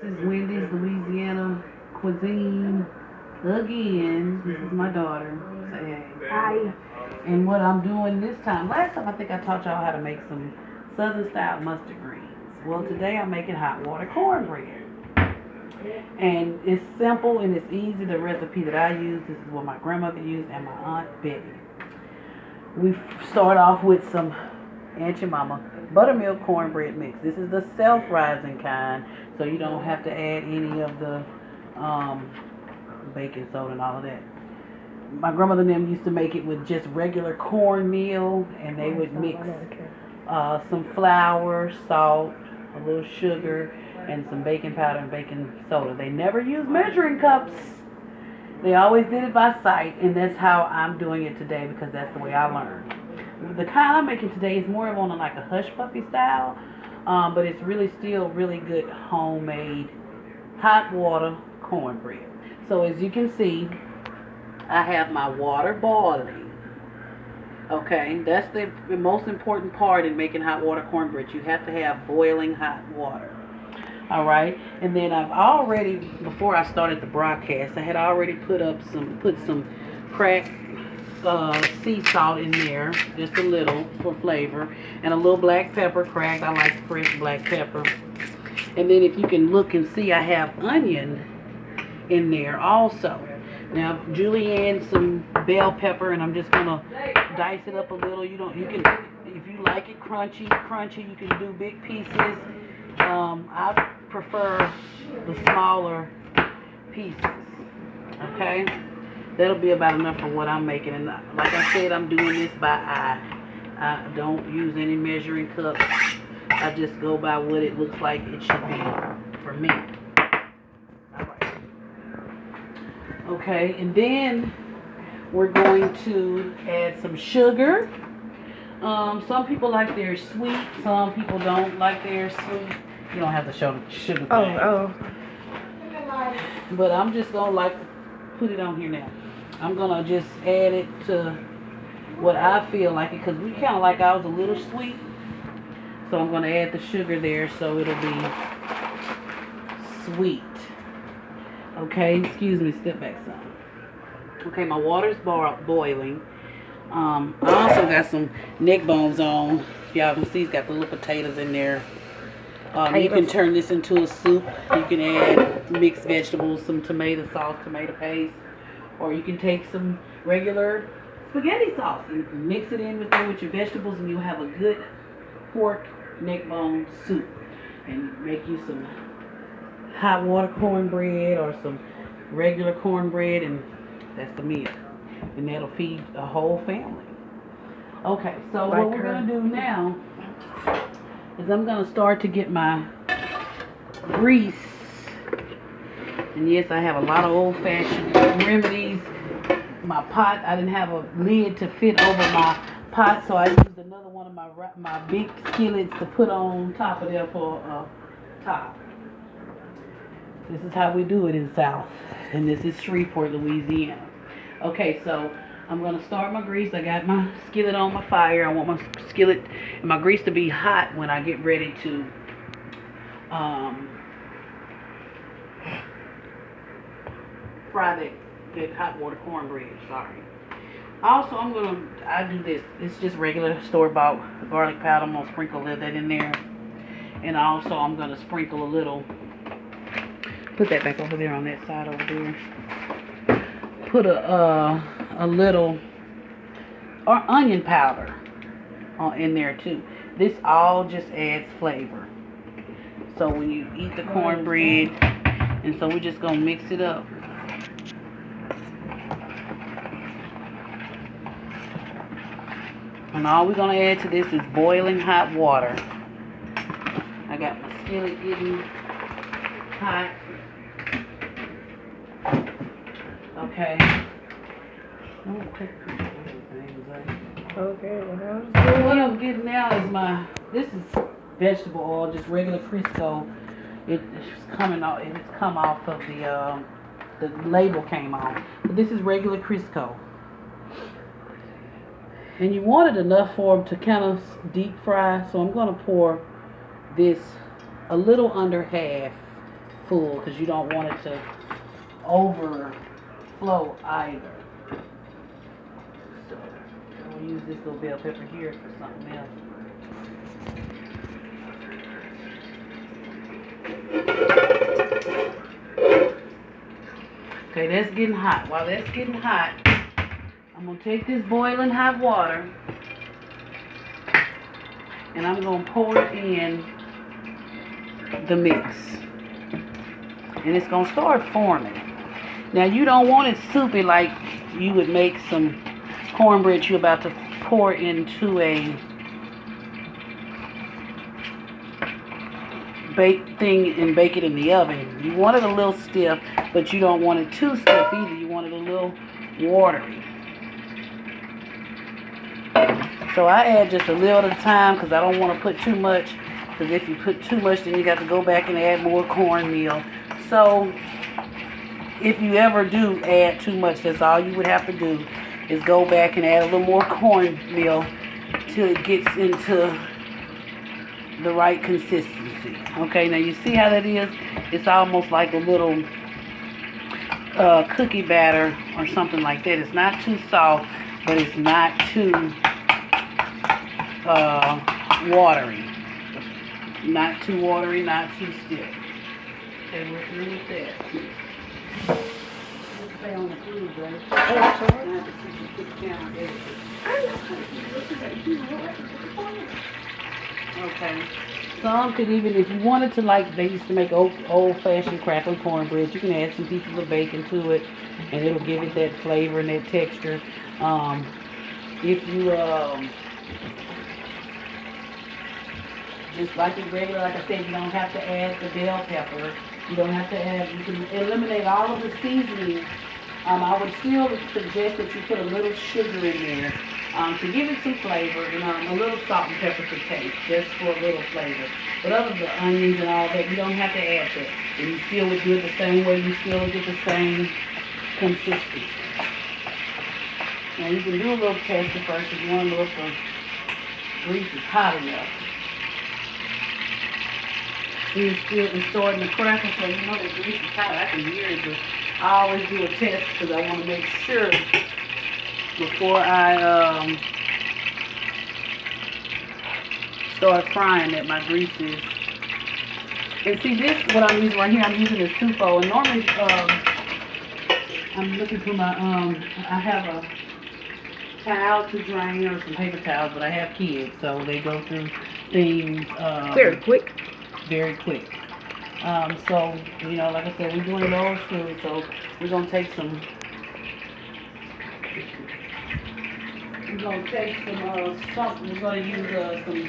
is Wendy's Louisiana cuisine again. This is my daughter. Say hey. Hi. And what I'm doing this time, last time I think I taught y'all how to make some southern style mustard greens. Well, today I'm making hot water cornbread. And it's simple and it's easy. The recipe that I use, this is what my grandmother used and my Aunt Betty. We start off with some Aunt your mama buttermilk cornbread mix. This is the self-rising kind, so you don't have to add any of the baking soda and all of that. My grandmother and them used to make it with just regular cornmeal, and they would mix some flour, salt, a little sugar, and some baking powder and baking soda. They never used measuring cups. They always did it by sight, and that's how I'm doing it today because that's the way I learned. The kind I'm making today is more of on like a hush puppy style, but it's really still really good homemade hot water cornbread. So as you can see, I have my water boiling. Okay, that's the most important part in making hot water cornbread. You have to have boiling hot water. All right, and then I've already, before I started the broadcast, I had already put some cracked sea salt in there, just a little for flavor, and a little black pepper cracked. I like fresh black pepper. And then if you can look and see, I have onion in there also. Now, julienne some bell pepper, and I'm just gonna dice it up a little. You can, if you like it crunchy, you can do big pieces. I prefer the smaller pieces. Okay, that'll be about enough for what I'm making. And like I said, I'm doing this by eye. I don't use any measuring cups. I just go by what it looks like it should be for me. Okay, and then we're going to add some sugar. Some people like theirs sweet. Some people don't like theirs sweet. You don't have to show the sugar. Oh. But I'm just gonna put it on here now. I'm gonna just add it to what I feel like it, because we kind of like ours a little sweet. So I'm gonna add the sugar there so it'll be sweet. Okay, excuse me, step back some. Okay, my water's boiling. I also got some neck bones on. Y'all can see it's got the little potatoes in there. You can turn this into a soup. You can add mixed vegetables, some tomato sauce, tomato paste, or you can take some regular spaghetti sauce and mix it in with your vegetables, and you'll have a good pork neck bone soup. And make you some hot water cornbread or some regular cornbread, and that's the meal. And that'll feed a whole family. Okay, so what we're going to do now is I'm going to start to get my grease. And yes, I have a lot of old-fashioned remedies. My pot, I didn't have a lid to fit over my pot, so I used another one of my big skillets to put on top of there for a top. This is how we do it in South, and this is Shreveport, Louisiana. Okay, so I'm going to start my grease. I got my skillet on my fire. I want my skillet and my grease to be hot when I get ready to fry that hot water cornbread. Sorry. Also, I do this. It's just regular store-bought garlic powder. I'm going to sprinkle that in there. And also, I'm going to sprinkle a little, put that back over there on that side over there. Put a little onion powder in there too. This all just adds flavor. So when you eat the cornbread, and so we're just gonna mix it up. And all we're gonna add to this is boiling hot water. I got my skillet getting hot. Okay. Okay. What I'm getting now is this is vegetable oil, just regular Crisco. It's coming off. It's come off of the label came off. But this is regular Crisco. And you want it enough for them to kind of deep fry. So I'm going to pour this a little under half full because you don't want it to overflow either. So I'm gonna use this little bell pepper here for something else. Okay, that's getting hot. While that's getting hot, I'm gonna take this boiling hot water and I'm gonna pour in the mix. And it's gonna start forming. Now you don't want it soupy like you would make some cornbread you're about to pour into a bake thing and bake it in the oven. You want it a little stiff, but you don't want it too stiff either. You want it a little watery. So I add just a little at a time because I don't want to put too much, because if you put too much then you got to go back and add more cornmeal. So if you ever do add too much, that's all you would have to do is go back and add a little more cornmeal till it gets into the right consistency. Okay, now you see how that is? It's almost like a little cookie batter or something like that. It's not too soft, but it's not too watery. Not too watery, not too stiff. Okay, we're through with that. Stay on the food, right? Oh, that's all right. I have to teach you to put the camera in. Okay. Some could even, if you wanted to, like they used to make old-fashioned crackling cornbread, you can add some pieces of bacon to it, and it'll give it that flavor and that texture. If you just like it regular, like I said, you don't have to add the bell pepper. You don't have to add. You can eliminate all of the seasoning. I would still suggest that you put a little sugar in there to give it some flavor, and a little salt and pepper to taste, just for a little flavor. But other than the onions and all that, you don't have to add that. And you still would do it the same way. You still would get the same consistency. Now you can do a little test at first if you want to know if the grease is hot enough. See, it's starting to crackle, so you know the grease is hot. I can hear it, but I always do a test because I want to make sure before I start frying that my grease is. And see, this, what I'm using right here, I'm using this twofold. And normally, I'm looking for my, I have a towel to drain or some paper towels, but I have kids, so they go through things Very quick. Very quick. So, you know, like I said, we're doing those food, so we're going to take some, we're going to take some, we're going to use some,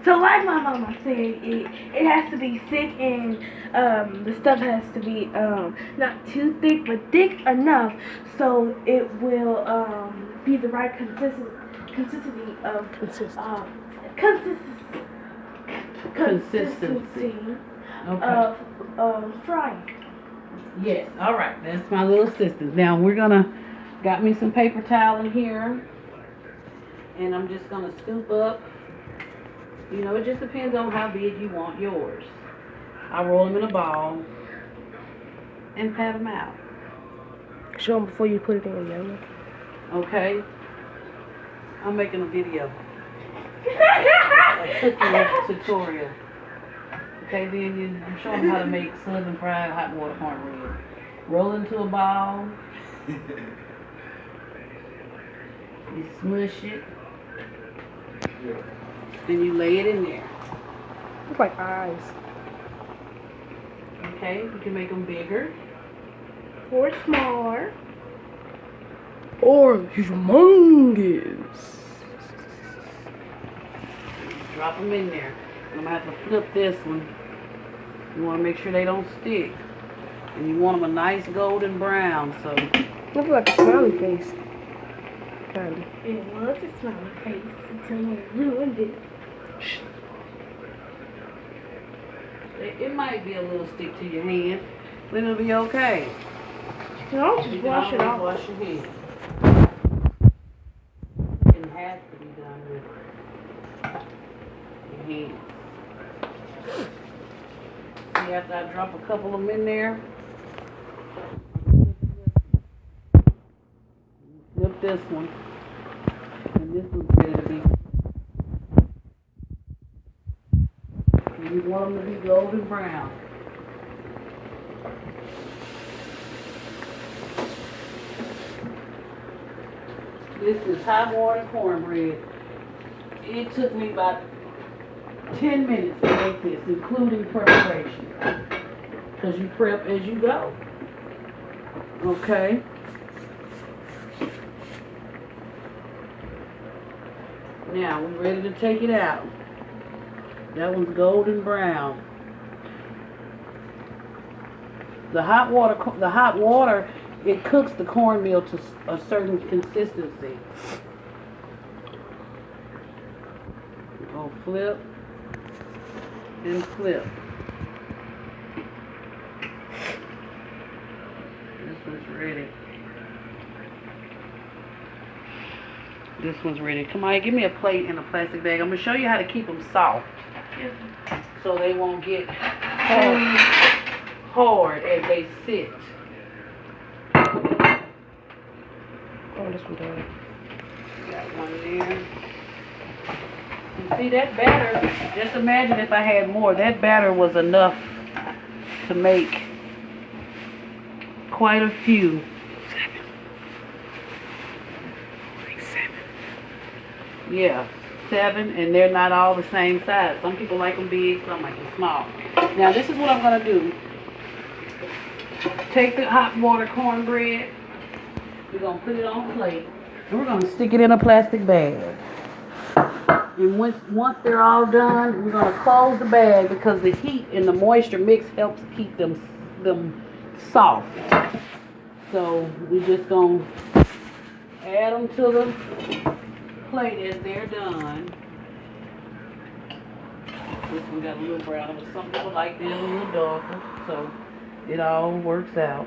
So like my mama said, it has to be thick, and the stuff has to be not too thick, but thick enough so it will be the right consistency of frying. yes, all right, that's my little assistant. Now we're gonna, got me some paper towel in here, and I'm just gonna scoop up. You know, it just depends on how big you want yours. I roll them in a ball and pat them out. Show them before you put it in, Yama. Okay? I'm making a video. A cooking tutorial. Okay, then I'm showing them how to make southern fried hot water cornbread. Roll into a ball. You smush it. Then you lay it in there. It's like eyes. Okay, you can make them bigger. Or smaller. Or humongous. Drop them in there. I'm going to have to flip this one. You want to make sure they don't stick. And you want them a nice golden brown, so. Looks like a smiley face. Kind of. It was a smiley face until you ruined it. It might be a little stick to your hand. It'll be okay. No, You just can wash it always off. wash your head. It has to be done with your hands. See, after I drop a couple of them in there, flip this one, and this one's ready to be. And you want them to be golden brown. This is hot water cornbread. It took me about 10 minutes to make this, including preparation. Because you prep as you go. Okay. Now, we're ready to take it out. That one's golden brown. The hot water, it cooks the cornmeal to a certain consistency. Go flip and flip. This one's ready. This one's ready. Come on, give me a plate and a plastic bag. I'm going to show you how to keep them soft. So they won't get too hard as they sit. Oh, this one down. Got one there. And see that batter, just imagine if I had more. That batter was enough to make quite a few. Yeah, 7, and they're not all the same size. Some people like them big, some like them small. Now this is what I'm gonna do. Take the hot water cornbread. We're gonna put it on a plate, and we're gonna stick it in a plastic bag. And once they're all done, we're gonna close the bag because the heat and the moisture mix helps keep them soft. So we're just gonna add them to the plate as they're done. This one got a little brown, but some people like this a little darker, so it all works out.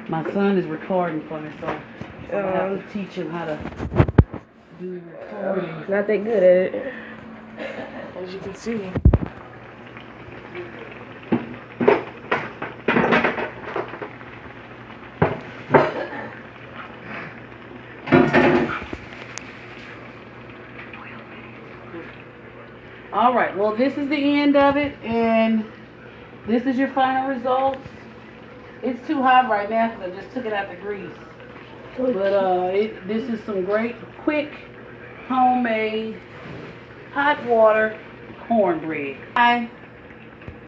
My son is recording for me, so I have to teach him how to do recording. Not that good at it, as you can see. All right, well, this is the end of it, and this is your final results. It's too hot right now because I just took it out the grease. But this is some great, quick, homemade, hot water cornbread. Bye.